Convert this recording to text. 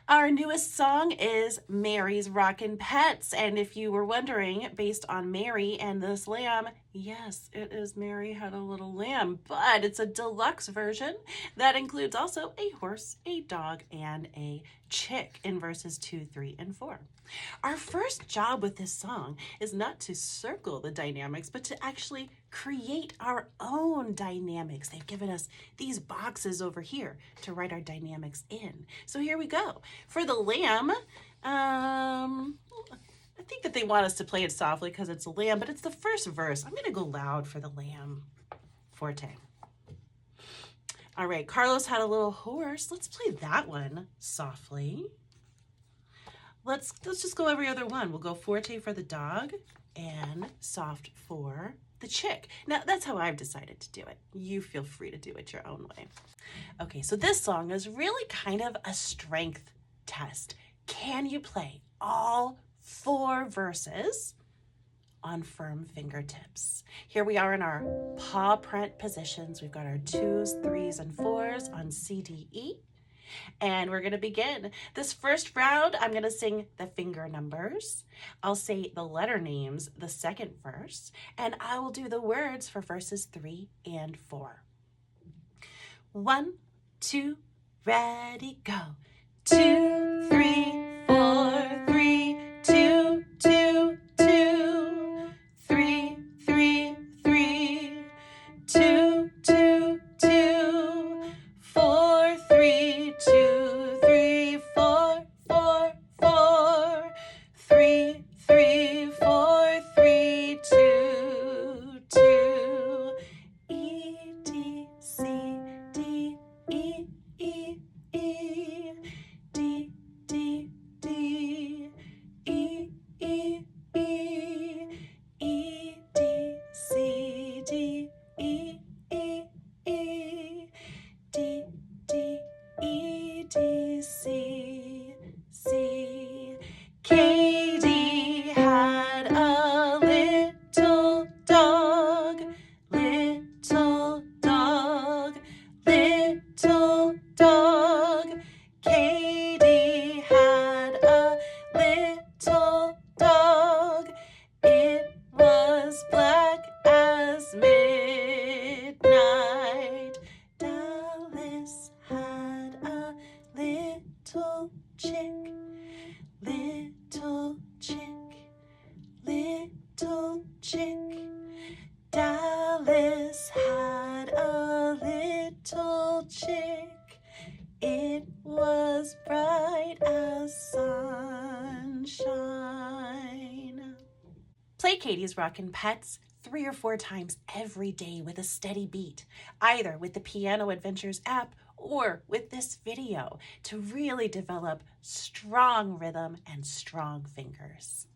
Our newest song is Mary's Rockin' Pets. And if you were wondering, based on Mary and this lamb, yes, it is Mary Had a Little Lamb, but it's a deluxe version that includes also a horse, a dog, and a chick in verses 2, 3, and 4. Our first job with this song is not to circle the dynamics, but to actually create our own dynamics. They've given us these boxes over here to write our dynamics in. So here we go. For the lamb, I think that they want us to play it softly because it's a lamb, but it's the first verse. I'm going to go loud for the lamb. Forte. All right, Carlos had a little horse. Let's play that one softly. Let's just go every other one. We'll go forte for the dog and soft for the chick. Now, that's how I've decided to do it. You feel free to do it your own way. Okay, so this song is really kind of a strength test. Can you play all 4 verses on firm fingertips? Here we are in our paw print positions. We've got our 2s, 3s, and 4s on C, D, E. And we're going to begin. This first round, I'm going to sing the finger numbers. I'll say the letter names the second verse, and I will do the words for verses 3 and 4. 1, 2, ready, go. 2, 3, 4, 3, 2, 2, 2. 3, 3, 3, 2, 2, 2. 4, 3, 2, 3, 4, 4, 4. 3, 3, 4, 3, 2, 2. E, D, C, D, E, E, E. D, D, D, E, E, E. E, D, C, D, E, E, E. D, D, E, D, C, C. Katie had a little dog, little dog, little dog. Katie had a little dog. It was black as midnight. Dallas had a little chick, little chick, little chick. Dallas had a little chick. It was bright as sunshine. Play Katie's Rockin' Pets 3 or 4 times every day with a steady beat, either with the Piano Adventures app or with this video to really develop strong rhythm and strong fingers.